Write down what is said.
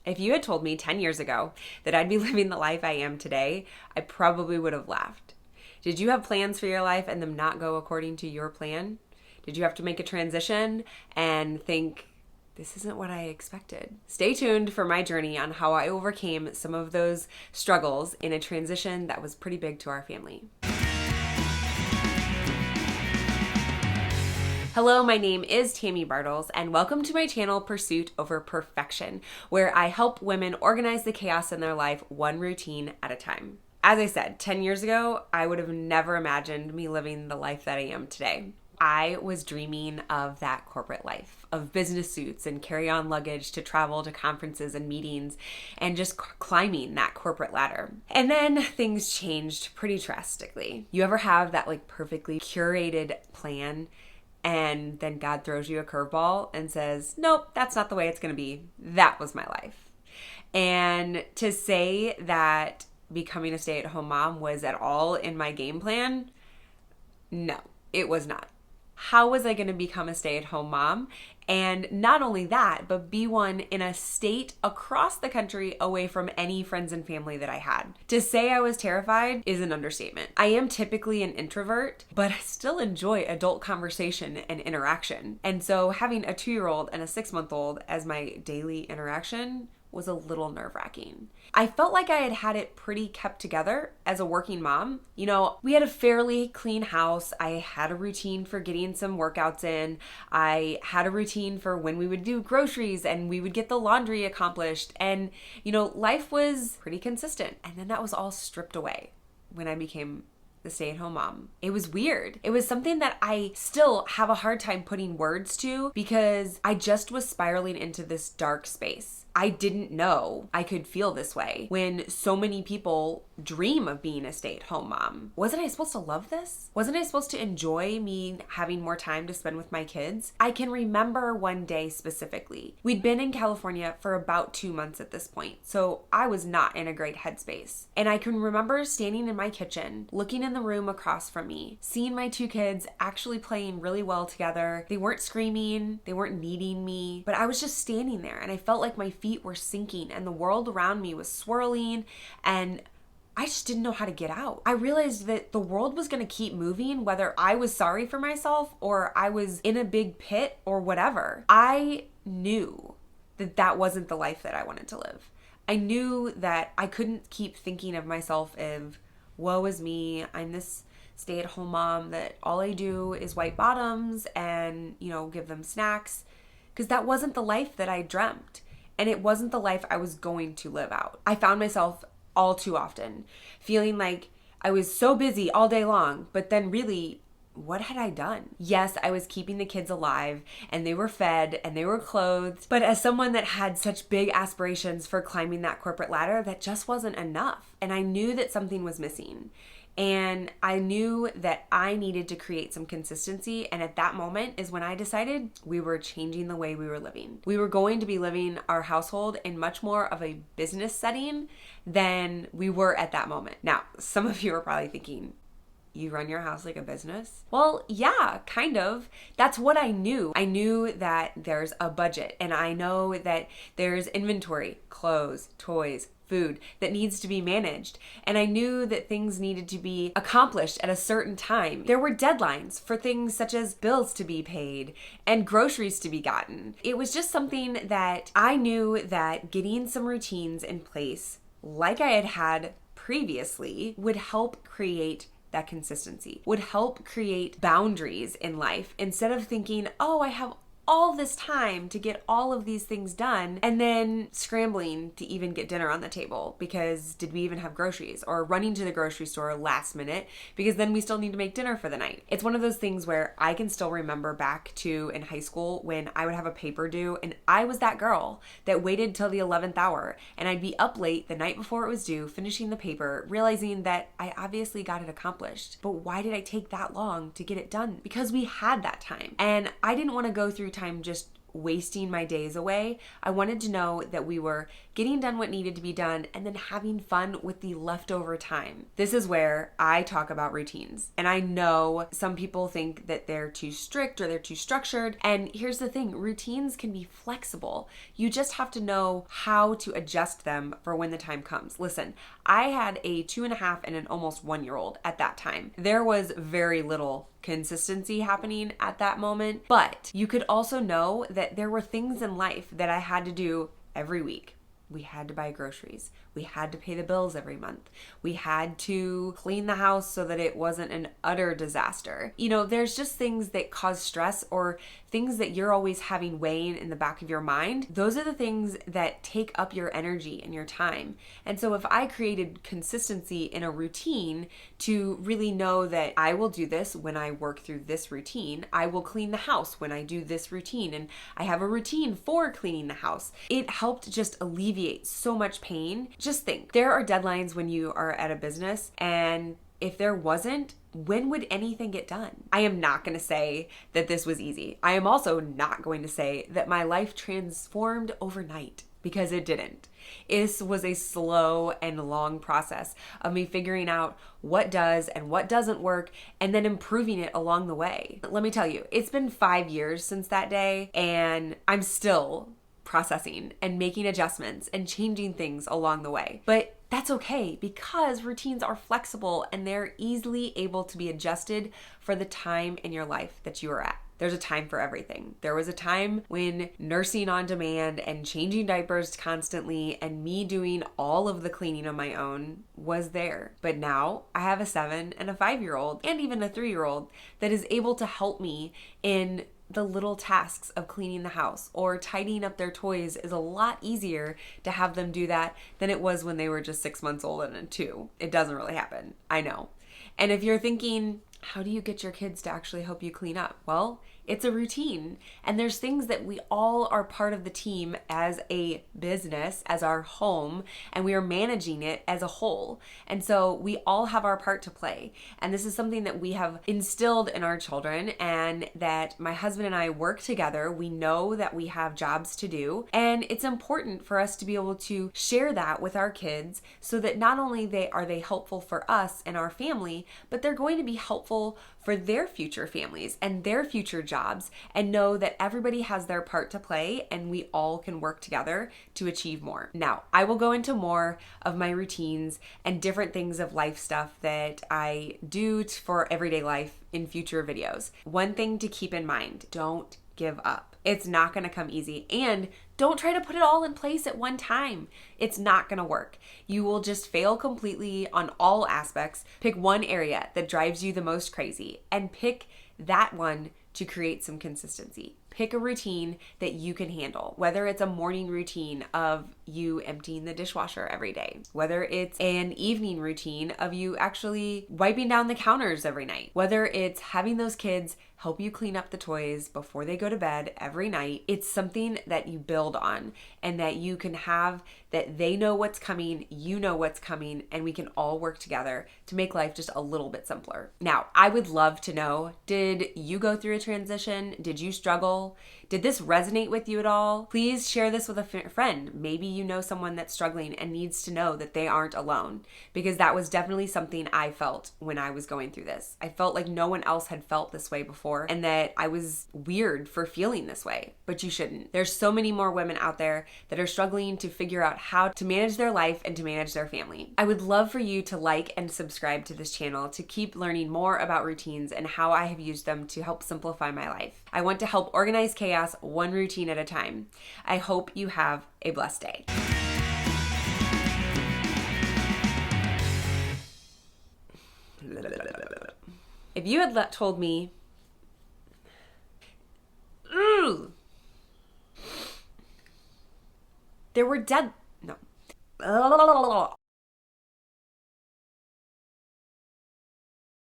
If you had told me 10 years ago that I'd be living the life I am today, I probably would have laughed. Did you have plans for your life and them not go according to your plan? Did you have to make a transition and think, this isn't what I expected? Stay tuned for my journey on how I overcame some of those struggles in a transition that was pretty big to our family. Hello, my name is Tammy Bartles, and welcome to my channel, Pursuit Over Perfection, where I help women organize the chaos in their life one routine at a time. As I said, 10 years ago, I would have never imagined me living the life that I am today. I was dreaming of that corporate life, of business suits and carry-on luggage to travel to conferences and meetings and just climbing that corporate ladder. And then things changed pretty drastically. You ever have that perfectly curated plan and then God throws you a curveball and says, nope, that's not the way it's going to be. That was my life. And to say that becoming a stay-at-home mom was at all in my game plan, no, it was not. How was I going to become a stay-at-home mom? And not only that, but be one in a state across the country away from any friends and family that I had. To say I was terrified is an understatement. I am typically an introvert, but I still enjoy adult conversation and interaction. And so having a 2-year-old and a 6-month-old as my daily interaction was a little nerve-wracking. I felt like I had had it pretty kept together as a working mom. You know, we had a fairly clean house. I had a routine for getting some workouts in. I had a routine for when we would do groceries and we would get the laundry accomplished. And, life was pretty consistent. And then that was all stripped away when I became the stay-at-home mom. It was weird. It was something that I still have a hard time putting words to because I just was spiraling into this dark space. I didn't know I could feel this way when so many people dream of being a stay-at-home mom. Wasn't I supposed to love this? Wasn't I supposed to enjoy me having more time to spend with my kids? I can remember one day specifically. We'd been in California for about 2 months at this point, so I was not in a great headspace. And I can remember standing in my kitchen, looking in the room across from me, seeing my 2 kids actually playing really well together. They weren't screaming, they weren't needing me, but I was just standing there and I felt like my feet were sinking and the world around me was swirling and I just didn't know how to get out. I realized that the world was going to keep moving whether I was sorry for myself or I was in a big pit or whatever. I knew that that wasn't the life that I wanted to live. I knew that I couldn't keep thinking of myself of, woe is me, I'm this stay-at-home mom that all I do is wipe bottoms and, give them snacks, because that wasn't the life that I dreamt. And it wasn't the life I was going to live out. I found myself all too often feeling like I was so busy all day long, but then really, what had I done? Yes, I was keeping the kids alive and they were fed and they were clothed, but as someone that had such big aspirations for climbing that corporate ladder, that just wasn't enough. And I knew that something was missing. And I knew that I needed to create some consistency. And at that moment is when I decided we were changing the way we were living. We were going to be living our household in much more of a business setting than we were at that moment. Now, some of you are probably thinking, you run your house like a business? Well, yeah, kind of. That's what I knew. I knew that there's a budget and I know that there's inventory, clothes, toys, food that needs to be managed. And I knew that things needed to be accomplished at a certain time. There were deadlines for things such as bills to be paid and groceries to be gotten. It was just something that I knew that getting some routines in place, like I had had previously, would help create that consistency, would help create boundaries in life instead of thinking, oh, I have all this time to get all of these things done and then scrambling to even get dinner on the table because did we even have groceries, or running to the grocery store last minute because then we still need to make dinner for the night. It's one of those things where I can still remember back to in high school when I would have a paper due and I was that girl that waited till the 11th hour and I'd be up late the night before it was due finishing the paper, realizing that I obviously got it accomplished. But why did I take that long to get it done? Because we had that time and I didn't want to go through time just wasting my days away. I wanted to know that we were getting done what needed to be done and then having fun with the leftover time. This is where I talk about routines. And I know some people think that they're too strict or they're too structured. And here's the thing, routines can be flexible. You just have to know how to adjust them for when the time comes. Listen, I had a 2.5 and an almost 1-year-old at that time. There was very little consistency happening at that moment, but you could also know that there were things in life that I had to do every week. We had to buy groceries. We had to pay the bills every month. We had to clean the house so that it wasn't an utter disaster. You know, there's just things that cause stress or things that you're always having weighing in the back of your mind. Those are the things that take up your energy and your time. And so if I created consistency in a routine to really know that I will do this when I work through this routine, I will clean the house when I do this routine, and I have a routine for cleaning the house, it helped just alleviate so much pain. Just think, there are deadlines when you are at a business, and if there wasn't, when would anything get done? I am not going to say that this was easy. I am also not going to say that my life transformed overnight, because it didn't. This was a slow and long process of me figuring out what does and what doesn't work and then improving it along the way. Let me tell you, it's been 5 years since that day, and I'm still processing and making adjustments and changing things along the way. But that's okay, because routines are flexible and they're easily able to be adjusted for the time in your life that you are at. There's a time for everything. There was a time when nursing on demand and changing diapers constantly and me doing all of the cleaning on my own was there. But now I have a 7 and a 5-year-old and even a 3-year-old that is able to help me in the little tasks of cleaning the house or tidying up their toys. Is a lot easier to have them do that than it was when they were just 6 months old and 2. It doesn't really happen. I know. And if you're thinking, how do you get your kids to actually help you clean up? Well, it's a routine. And there's things that we all are part of the team as a business, as our home, and we are managing it as a whole. And so we all have our part to play. And this is something that we have instilled in our children, and that my husband and I work together. We know that we have jobs to do, and it's important for us to be able to share that with our kids so that not only are they helpful for us and our family, but they're going to be helpful for their future families and their future jobs, and know that everybody has their part to play and we all can work together to achieve more. Now, I will go into more of my routines and different things of life stuff that I do for everyday life in future videos. One thing to keep in mind, don't give up. It's not going to come easy, and don't try to put it all in place at one time. It's not going to work. You will just fail completely on all aspects. Pick one area that drives you the most crazy and pick that one to create some consistency. Pick a routine that you can handle, whether it's a morning routine of you emptying the dishwasher every day, whether it's an evening routine of you actually wiping down the counters every night, whether it's having those kids help you clean up the toys before they go to bed every night. It's something that you build on and that you can have, that they know what's coming, you know what's coming, and we can all work together to make life just a little bit simpler. Now, I would love to know, did you go through a transition? Did you struggle? Did this resonate with you at all? Please share this with a friend. Maybe you know someone that's struggling and needs to know that they aren't alone, because that was definitely something I felt when I was going through this. I felt like no one else had felt this way before, and that I was weird for feeling this way, but you shouldn't. There's so many more women out there that are struggling to figure out how to manage their life and to manage their family. I would love for you to like and subscribe to this channel to keep learning more about routines and how I have used them to help simplify my life. I want to help organize chaos one routine at a time. I hope you have a blessed day. If you had told me, there were